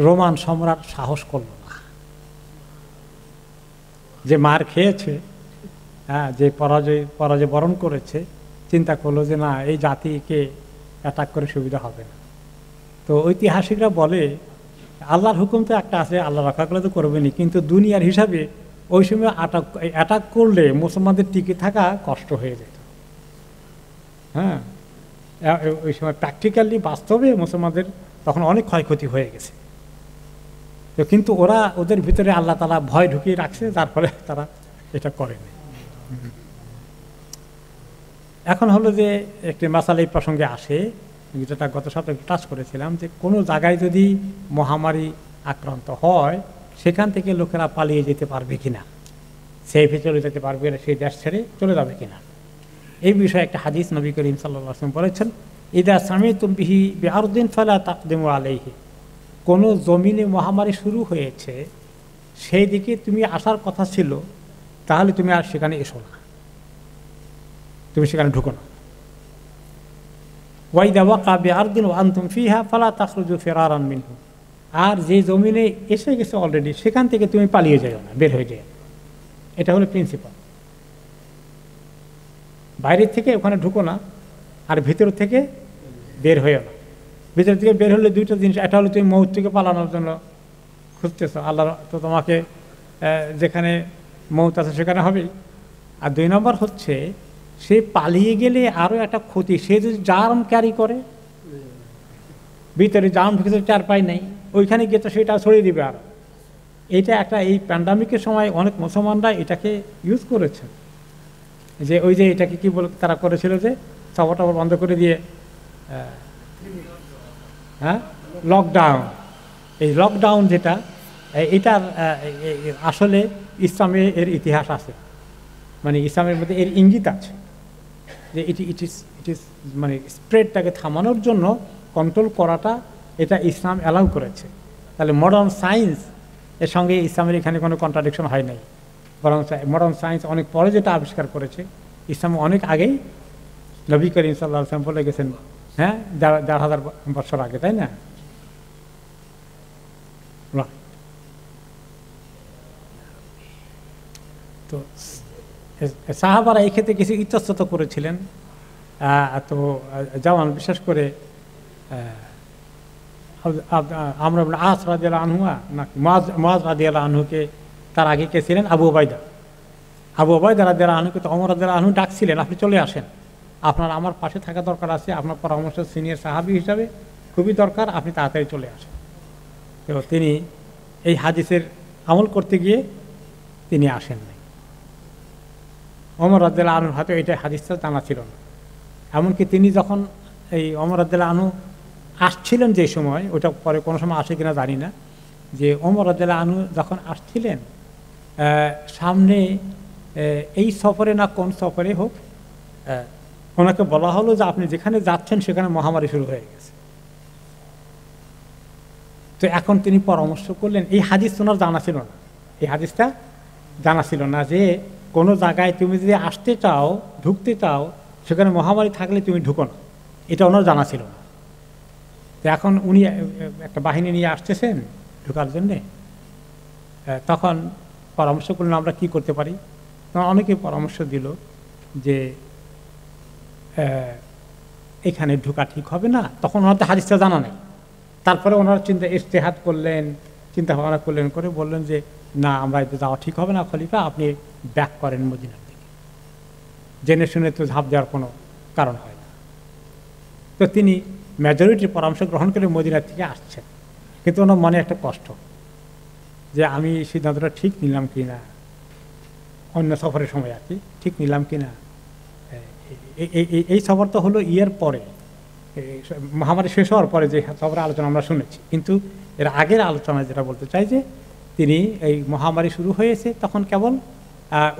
রোমান সম্রাট সাহস করল না, যে মার খেয়েছে, যে পরাজয় বরণ করেছে, চিন্তা করলো যে না, এই জাতিকে অ্যাটাক করে সুবিধা হবে না। তো ঐতিহাসিকরা বলে আল্লাহর হুকুম তো একটা আছে, আল্লাহ রক্ষা করলে তো করবেনি, কিন্তু দুনিয়ার হিসাবে ওই সময় অ্যাটাক করলে মুসলমানদের টিকে থাকা কষ্ট হয়ে যেত। হ্যাঁ, ওই সময় প্র্যাকটিক্যালি বাস্তবে মুসলমানদের তখন অনেক ক্ষয়ক্ষতি হয়ে গেছে। তো কিন্তু ওদের ভিতরে আল্লাহ তাআলা ভয় ঢুকিয়ে রাখছে, যার ফলে তারা এটা করেনি। এখন হলো যে একটি মাসালা এই প্রসঙ্গে আসে, যেটা গত সপ্তাহে টাচ করেছিলাম, যে কোনো জায়গায় যদি মহামারী আক্রান্ত হয় সেখান থেকে লোকেরা পালিয়ে যেতে পারবে কিনা, সেফে চলে যেতে পারবে, সেই দেশ ছেড়ে চলে যাবে কিনা। এই বিষয়ে একটা হাদিস নবী করিম সাল্লাল্লাহু আলাইহি ওয়াসাল্লাম বলেছেন, ইদা সামিতুম বিহি বিআরদিন ফালা তাকদিমু আলাইহি, কোনো জমিনে মহামারী শুরু হয়েছে, সেই দিকে তুমি আসার কথা ছিল, তাহলে তুমি আর সেখানে এসো না, তুমি সেখানে ঢুকো না। ওয়াইদা ওয়াকা বিআরদিন ওয়া আনতুম ফিহা ফালা তাখরুজু ফিরারান মিনহু, আর যে জমিনে এসে গেছে অলরেডি সেখান থেকে তুমি পালিয়ে যাও না, বের হয়ে যাও। এটা হলো প্রিন্সিপাল। বাইরের থেকে ওখানে ঢুকো না, আর ভিতর থেকে বের হয়েও না। ভিতর থেকে বের হলে দুইটা জিনিস, এটা হলো তুমি মৌত থেকে পালানোর জন্য খুঁজতেছ, আল্লাহ তো তোমাকে যেখানে মৌত আছে সেখানে হবেই। আর 2 নম্বর হচ্ছে, সে পালিয়ে গেলে আরও একটা ক্ষতি, সে যদি জার্ম ক্যারি করে, ভিতরে জার্ম ঢুকে চার পাই নাই, ওইখানে গিয়ে তো সেটা ছড়িয়ে দিবে। আর এটা একটা, এই প্যান্ডামিকের সময় অনেক মুসলমানরা এটাকে ইউজ করেছে, যে ওই যে এটাকে কি বলে তারা করেছিল, যে সফর টফর বন্ধ করে দিয়ে লকডাউন। এই লকডাউন যেটা, এটার আসলে ইসলামে এর ইতিহাস আছে, মানে ইসলামের মধ্যে এর ইঙ্গিত আছে, যে ইট ইজ মানে স্প্রেডটাকে থামানোর জন্য কন্ট্রোল করাটা, এটা ইসলাম অ্যালাউ করেছে। তাহলে মডার্ন সায়েন্স এর সঙ্গে ইসলামের এখানে কোনো কন্ট্রাডিকশন হয় নাই, বরং মডার্ন সায়েন্স অনেক পরে যেটা আবিষ্কার করেছে, ইসলাম অনেক আগেই নবী করিম সাল্লাল্লাহু আলাইহি ওয়াসাল্লাম বলে গেছেন, হ্যাঁ, 1000 বছর আগে, তাই না? তো সাহাবারা এই ক্ষেত্রে কিছু ইতস্তত করেছিলেন। তো যেমন বিশেষ করে আমর ইবনে আস রাদিয়াল্লাহু আনহু নাকি মুআয রাদিয়াল্লাহু আনহুকে, তার আগে কে ছিলেন? আবু উবাইদা রাদিয়াল্লাহু আনহুকে তো ওমর রাদিয়াল্লাহু আনহু ডাকছিলেন, আপনি চলে আসেন, আপনার আমার পাশে থাকা দরকার আছে, আপনার পরামর্শ সিনিয়র সাহাবী হিসাবে খুবই দরকার, আপনি তাড়াতাড়ি চলে আসেন। তো তিনি এই হাদিসের আমল করতে গিয়ে তিনি আসেন নাই। ওমর রাদিয়াল্লাহু আনহুর হাতে এটা হাদিসটা জানা ছিল না। এমনকি তিনি যখন এই ওমর রাদিয়াল্লাহু আনহু আসছিলেন, যে সময়, ওটা পরে কোনো সময় আসে কিনা জানি না, যে ওমর রাদিয়াল্লাহু আনহু যখন আসছিলেন, সামনে এই সফরে না কোন সফরে হোক, ওনাকে বলা হলো যে আপনি যেখানে যাচ্ছেন সেখানে মহামারী শুরু হয়ে গেছে। তো এখন তিনি পরামর্শ করলেন, এই হাদিস ওনার জানা ছিল না, এই হাদিসটা জানা ছিল না, যে কোনো জায়গায় তুমি যদি আসতে চাও, ঢুকতে চাও, সেখানে মহামারী থাকলে তুমি ঢুকো না, এটা ওনার জানা ছিল না। তো এখন উনি একটা বাহিনী নিয়ে আসতেছেন ঢোকার জন্যে, তখন পরামর্শ করলেন আমরা কি করতে পারি। তখন অনেকে পরামর্শ দিল যে এখানে ঢোকা ঠিক হবে না, তখন ওনার তো হাদিসটা জানা নেই, তারপরে ওনারা ইজতিহাদ করলেন, চিন্তা ভাবনা করলেন, করে বললেন যে না, আমরা এতে যাওয়া ঠিক হবে না খলিফা, আপনি ব্যাক করেন মদিনার দিকে, জেনে শুনে তো ঝাঁপ দেওয়ার কোনো কারণ হয় না। তো তিনি মেজরিটির পরামর্শ গ্রহণ করে মদিনার থেকে আসছেন, কিন্তু ওনার মনে একটা কষ্ট যে আমি সিদ্ধান্তটা ঠিক নিলাম কি না, অন্য সফরের সময় আর কি, ঠিক নিলাম কি না। এই সফর তো হলো ইয়ের পরে, মহামারী শেষ হওয়ার পরে যে সফরের আলোচনা আমরা শুনেছি, কিন্তু এর আগের আলোচনায় যেটা বলতে চাই যে তিনি এই মহামারী শুরু হয়েছে তখন কেবল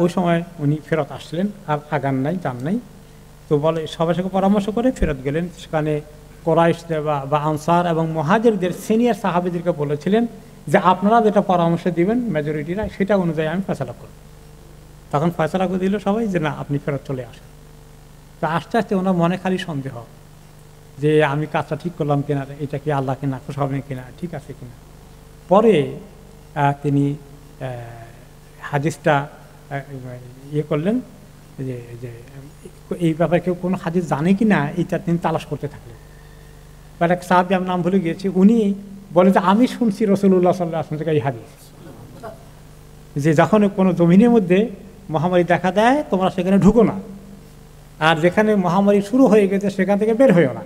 ওই সময় উনি ফেরত আসলেন, আর আগান নাই, যান নাই। তো বলে সবার সঙ্গে পরামর্শ করে ফেরত গেলেন। সেখানে কোরাইশ বা আনসার এবং মুহাজিরদের সিনিয়র সাহাবীদেরকে বলেছিলেন যে আপনারা যেটা পরামর্শ দিবেন মেজরিটিরা, সেটা অনুযায়ী আমি ফয়সালা করব। তখন ফয়সালা করে দিল সবাই যে না, আপনি ফেরত চলে আসেন। তো আস্তে আস্তে ওনার মনে খালি সন্দেহ যে আমি কাজটা ঠিক করলাম কিনা, এটা কি আল্লাহকে নাখোশ হবে কিনা, ঠিক আছে কিনা। পরে তিনি হাদিসটা ইয়ে করলেন যে এই ব্যাপারে কেউ কোনো হাদিস জানে কি না, এইটা তিনি তালাশ করতে থাকলেন। এবার এক সাহাবী, আমি নাম ভুলে গিয়েছি, উনি বলে যে আমি শুনছি রাসূলুল্লাহ সাল্লাল্লাহু আলাইহি ওয়াসাল্লাম থেকে এই হাদিস যে যখন কোনো জমিনের মধ্যে মহামারী দেখা দেয় তোমরা সেখানে ঢুকো না, আর যেখানে মহামারী শুরু হয়ে গেছে সেখান থেকে বের হইও না।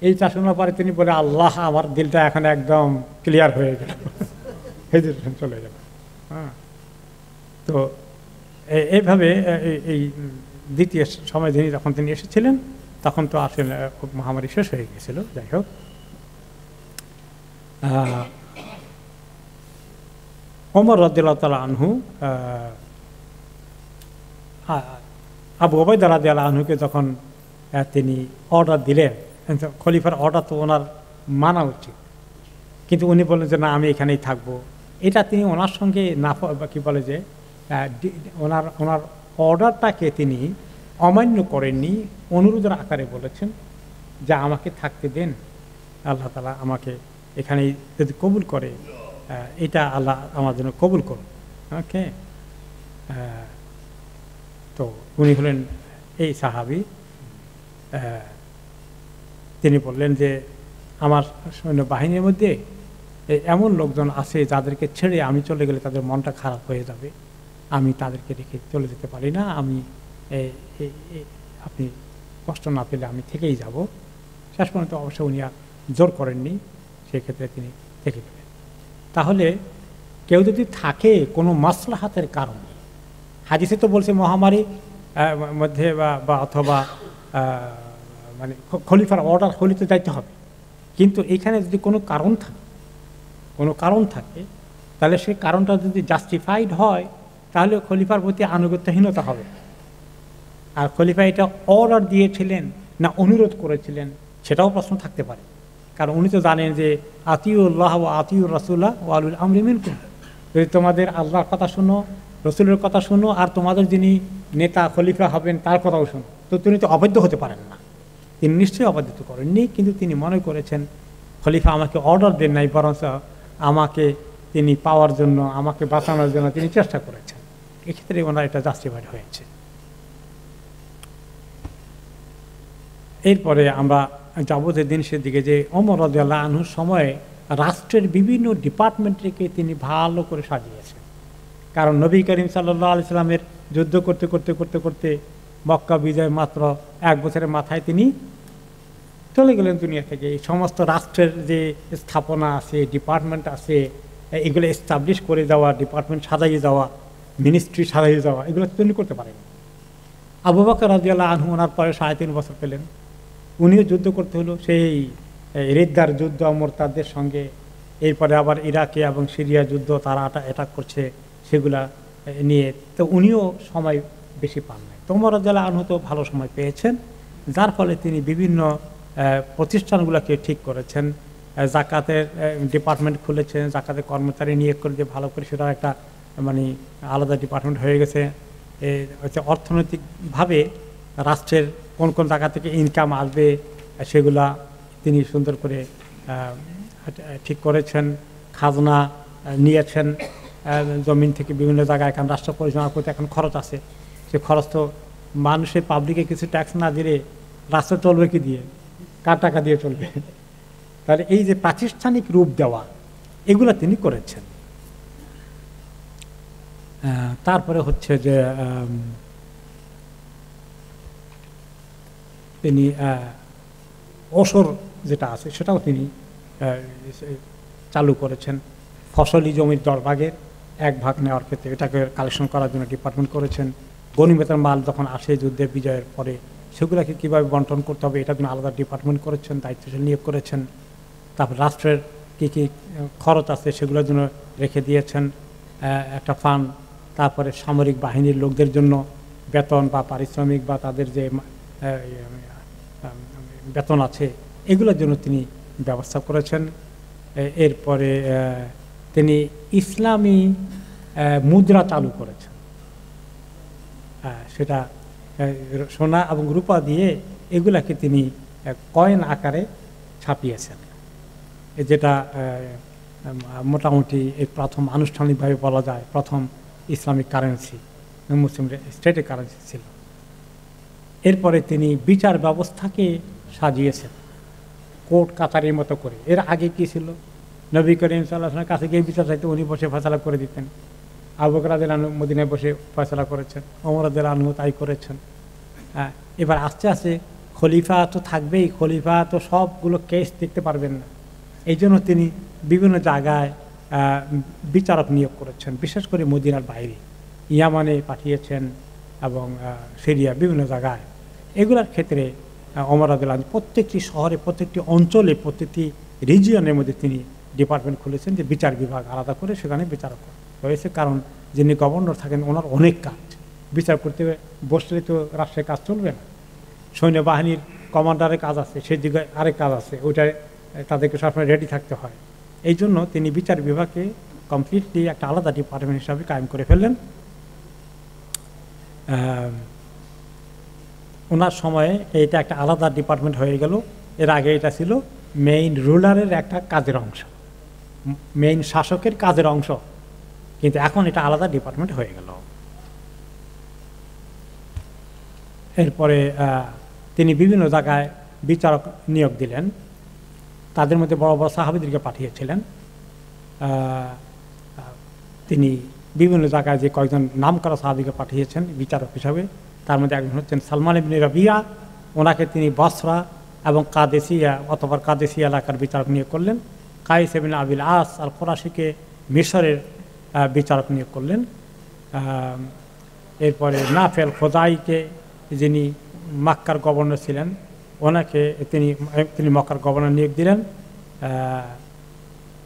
এইটা শোনার পরে তিনি বলে আল্লাহ, আমার দিলটা এখন একদম ক্লিয়ার হয়ে গেল, হেজিটেশন চলে গেল। হ্যাঁ, তো এইভাবে এই দ্বিতীয় সময় যিনি যখন তিনি এসেছিলেন তখন তো আসলে মহামারী শেষ হয়ে গেছিল। যাই হোক, ওমর রাদিয়াল্লাহু তাআলা আনহু আবু উবাইদা রাদিয়াল্লাহু আনহুকে যখন তিনি অর্ডার দিলেন, খলিফার অর্ডার তো ওনার মানা উচিত, কিন্তু উনি বললেন যে না, আমি এখানেই থাকবো। এটা তিনি ওনার সঙ্গে না কি বলে যে ওনার অর্ডারটাকে তিনি অমান্য করেননি, অনুরোধের আকারে বলেছেন যে আমাকে থাকতে দেন, আল্লাহ তাআলা আমাকে এখানেই যদি কবুল করে, এটা আল্লাহ আমার জন্য কবুল করুন। ওকে, তো উনি হলেন এই সাহাবী। তিনি বললেন যে আমার সৈন্য বাহিনীর মধ্যে এমন লোকজন আছে যাদেরকে ছেড়ে আমি চলে গেলে তাদের মনটা খারাপ হয়ে যাবে, আমি তাদেরকে রেখে চলে যেতে পারি না, আমি আপনি কষ্ট না পেলে আমি থেকেই যাব। শেষ পর্যন্ত অবশ্য উনি আর জোর করেননি, সেক্ষেত্রে তিনি থেকে গেলেন। তাহলে কেউ যদি থাকে কোনো মাসলাহাতের কারণে, হাদিসে তো বলছে মহামারী মধ্যে বা অথবা মানে খলিফার অর্ডার হলে তো যাইতে হবে, কিন্তু এখানে যদি কোনো কারণ থাকে তাহলে সেই কারণটা যদি জাস্টিফাইড হয় তাহলে খলিফার প্রতি আনুগত্যহীনতা হবে। আর খলিফা এটা অর্ডার দিয়েছিলেন না অনুরোধ করেছিলেন, সেটাও প্রশ্ন থাকতে পারে। কারণ উনি তো জানেন যে আতিউল্লাহ ওয়া আতিউর রাসূলা ওয়া উলিল আমরি মিনকুম, যদি তোমাদের আল্লাহর কথা শুনো, রসুলের কথা শুনো, আর তোমাদের যিনি নেতা খলিফা হবেন তার কথাও শুনো, তো তিনি তো অবাধ্য হতে পারেন না। তিনি নিশ্চয়ই অবাধ্য করেননি, কিন্তু তিনি মনে করেছেন খলিফা আমাকে অর্ডার দেন নাই, বরং আমাকে তিনি পাওয়ার জন্য, আমাকে বাঁচানোর জন্য তিনি চেষ্টা করেছেন। এক্ষেত্রে ওনার এটা জাস্টিফাইড হয়েছে। এরপরে আমরা যাবো যে জিনিসের দিকে, যে ওমর রাদিয়াল্লাহু আনহুর সময়ে রাষ্ট্রের বিভিন্ন ডিপার্টমেন্টকে তিনি ভালো করে সাজিয়েছেন। কারণ নবী করিম সাল্লাল্লাহু আলাইহি সাল্লামের যুদ্ধ করতে করতে করতে করতে মক্কা বিজয় মাত্র 1 বছরের মাথায় তিনি চলে গেলেন দুনিয়া থেকে। এই সমস্ত রাষ্ট্রের যে স্থাপনা আছে, ডিপার্টমেন্ট আছে, এগুলো এস্টাবলিশ করে যাওয়া, ডিপার্টমেন্ট সাজাইয়ে যাওয়া, মিনিস্ট্রি সাজাইয়ে যাওয়া, এগুলো তিনি করতে পারেন। আবু বকর রাদিয়াল্লাহু আনহু ওনার পরে 3.5 বছর পেলেন, উনিও যুদ্ধ করতে হলো, সেই রিদ্দার যুদ্ধ মুরতাদদের সঙ্গে। এরপরে আবার ইরাকে এবং সিরিয়া যুদ্ধ, তারা অ্যাটাক করছে, সেগুলা নিয়ে তো উনিও সময় বেশি পান নাই। তো ওমর রাদিয়াল্লাহু আনহু তো ভালো সময় পেয়েছেন, যার ফলে তিনি বিভিন্ন প্রতিষ্ঠানগুলোকে ঠিক করেছেন, জাকাতের ডিপার্টমেন্ট খুলেছেন, জাকাতের কর্মচারী নিয়োগ করে দিয়ে ভালো করে সেটা একটা মানে আলাদা ডিপার্টমেন্ট হয়ে গেছে। হচ্ছে অর্থনৈতিকভাবে রাষ্ট্রের কোন কোন জায়গা থেকে ইনকাম আসবে সেগুলা তিনি সুন্দর করে ঠিক করেছেন। খাজনা নিয়েছেন জমিন থেকে বিভিন্ন জায়গায়, এখন রাষ্ট্র পরিচালনা করতে এখন খরচ আছে, সে খরচ তো মানুষের পাবলিকে কিছু ট্যাক্স না দিলে রাষ্ট্র চলবে কি দিয়ে, কার টাকা দিয়ে চলবে? তাহলে এই যে প্রাতিষ্ঠানিক রূপ দেওয়া এগুলো তিনি করেছেন। তারপরে হচ্ছে যে তিনি ওসর যেটা আছে সেটাও তিনি চালু করেছেন। ফসলি জমির দরভাগের এক ভাগ নেওয়ার ক্ষেত্রে এটাকে কালেকশন করার জন্য ডিপার্টমেন্ট করেছেন। গনিমতের মাল যখন আসে যুদ্ধে বিজয়ের পরে সেগুলোকে কীভাবে বন্টন করতে হবে এটার জন্য আলাদা ডিপার্টমেন্ট করেছেন, দায়িত্বশীল নিয়োগ করেছেন। তারপর রাষ্ট্রের কী কী খরচ আছে সেগুলোর জন্য রেখে দিয়েছেন একটা ফান্ড। তারপরে সামরিক বাহিনীর লোকদের জন্য বেতন বা পারিশ্রমিক বা তাদের যে বেতন আছে এগুলোর জন্য তিনি ব্যবস্থা করেছেন। এরপরে তিনি ইসলামী মুদ্রা চালু করেছেন, সেটা সোনা এবং রূপা দিয়ে এগুলাকে তিনি কয়েন আকারে ছাপিয়েছেন, যেটা মোটামুটি এই প্রথম আনুষ্ঠানিকভাবে বলা যায় প্রথম ইসলামিক কারেন্সি, মুসলিম স্টেটের কারেন্সি ছিল। এরপরে তিনি বিচার ব্যবস্থাকে সাজিয়েছেন কোর্ট কাছারির মতো করে। এর আগে কি ছিল, নবী করিম সাল্লাল্লাহু আলাইহি ওয়াসাল্লামের কাছে গিয়ে বিচার চাইতে উনি বসে ফয়সালা করে দিতেন। আবু বকর রাদিয়াল্লাহু আনহু মদিনায় বসে ফয়সালা করেছেন, ওমর রাদিয়াল্লাহু আনহু তাই করেছেন। এবার আস্তে আস্তে খলিফা তো থাকবেই, খলিফা তো সবগুলো কেস দেখতে পারবেন না, এই জন্য তিনি বিভিন্ন জায়গায় বিচারক নিয়োগ করেছেন, বিশেষ করে মদিনার বাইরে ইয়ামানে পাঠিয়েছেন এবং সিরিয়া বিভিন্ন জায়গায়। এগুলোর ক্ষেত্রে ওমর রাদিয়াল্লাহু আনহু প্রত্যেকটি শহরে, প্রত্যেকটি অঞ্চলে, প্রত্যেকটি রিজিয়নের মধ্যে তিনি ডিপার্টমেন্ট খুলেছেন যে বিচার বিভাগ আলাদা করে সেখানে বিচারক হয়েছে। কারণ যিনি গভর্নর থাকেন ওনার অনেক কাজ, বিচার করতে বসলে তো রাষ্ট্রের কাজ চলবে না। সৈন্যবাহিনীর কমান্ডারের কাজ আছে, সেই দিকে আরেক কাজ আছে, ওইটায় তাদেরকে সবসময় রেডি থাকতে হয়। এই জন্য তিনি বিচার বিভাগকে কমপ্লিটলি একটা আলাদা ডিপার্টমেন্ট হিসাবে কায়েম করে ফেললেন। ওনার সময়ে এইটা একটা আলাদা ডিপার্টমেন্ট হয়ে গেল। এর আগে এটা ছিল মেইন রুলারের একটা কাজের অংশ, মেইন শাসকের কাজের অংশ, কিন্তু এখন এটা আলাদা ডিপার্টমেন্ট হয়ে গেল। এরপরে তিনি বিভিন্ন জায়গায় বিচারক নিয়োগ দিলেন, তাদের মধ্যে বড় বড় সাহাবীদেরকে পাঠিয়েছিলেন। তিনি বিভিন্ন জায়গায় যে কয়েকজন নামকরা সাহাবীকে পাঠিয়েছেন বিচারক হিসাবে, তার মধ্যে একজন হচ্ছেন সালমান ইবনে রাবিয়া। ওনাকে তিনি বসরা এবং কাদেসিয়া অথবা কাদেসিয়া এলাকার বিচারক নিয়োগ করলেন। কাইস ইবনে আবিল আস আল কুরাশিকে মিশরের বিচারক নিয়োগ করলেন। এরপরে নাফেল খোদাইকে, যিনি মক্কার গভর্নর ছিলেন, ওনাকে তিনি মক্কার গভর্নর নিয়োগ দিলেন।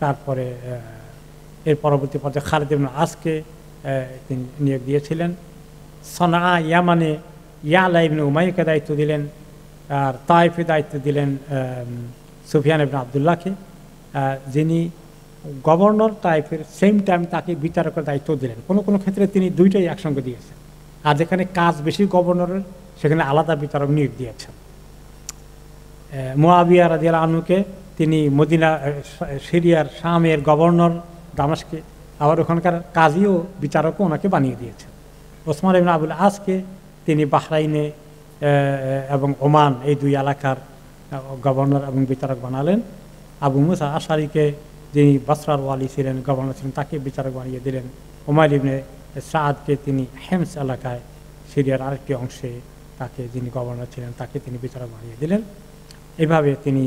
তারপরে এর পরবর্তী পর্যায়ে খালিদ ইবনে আসকে তিনি নিয়োগ দিয়েছিলেন। সনা ইয়ামানে ইয়ালা ইবনে উমাইয়াকে দায়িত্ব দিলেন, আর তাইফে দায়িত্ব দিলেন সুফিয়ান ইবনে আবদুল্লাহকে, যিনি গভর্নর তাইফের সেম টাইম তাকে বিচারকের দায়িত্ব দিলেন। কোনো কোনো ক্ষেত্রে তিনি দুইটাই একসঙ্গে দিয়েছেন, আর যেখানে কাজ বেশি গভর্নরের সেখানে আলাদা বিচারক নিয়োগ দিয়েছেন। মুআবিয়া রাদিয়াল্লাহু আনহুকে তিনি মদিনা সিরিয়ার শামের গভর্নর দামেস্কে, আবার ওখানকার কাজীও বিচারকও ওনাকে বানিয়ে দিয়েছেন। ওসমান ইবনে আবুল আসকে তিনি বাহরাইনে এবং ওমান এই দুই এলাকার গভর্নর এবং বিচারক বানালেন। আবু মুসা আশারিকে, যিনি বসরার ওয়ালি ছিলেন, গভর্নর ছিলেন, তাকে বিচারক বানিয়ে দিলেন। উমাইর ইবনে সাদকে তিনি হেমস এলাকায় সিরিয়ার আরেকটি অংশে তাকে, যিনি গভর্নর ছিলেন, তাকে তিনি বিচারক বানিয়ে দিলেন। এভাবে তিনি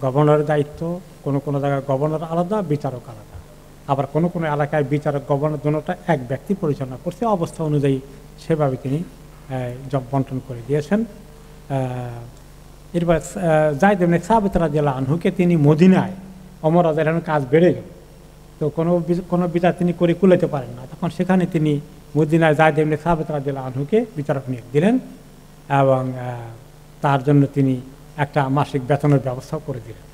গভর্নরের দায়িত্ব, কোনো কোনো জায়গায় গভর্নর আলাদা, বিচারক আলাদা, আবার কোনো কোনো এলাকায় বিচারক গভর্নর দুটোটা এক ব্যক্তি পরিচালনা করছে, অবস্থা অনুযায়ী সেভাবে তিনি জব বন্টন করে দিয়েছেন। এরপর যায়েদ ইবনে সাবিত রাদিয়াল্লাহু আনহুকে তিনি মদিনায়, ওমর রাদিয়াল্লাহু আনহুর কাজ বেড়ে গেল, তো কোনো বিচার তিনি করে কুলাতে পারেন না, তখন সেখানে তিনি মদিনায় যায়েদ ইবনে সাবিত রাদিয়াল্লাহু আনহুকে বিচারক নিয়োগ দিলেন এবং তার জন্য তিনি একটা মাসিক বেতনের ব্যবস্থাও করে দিলেন।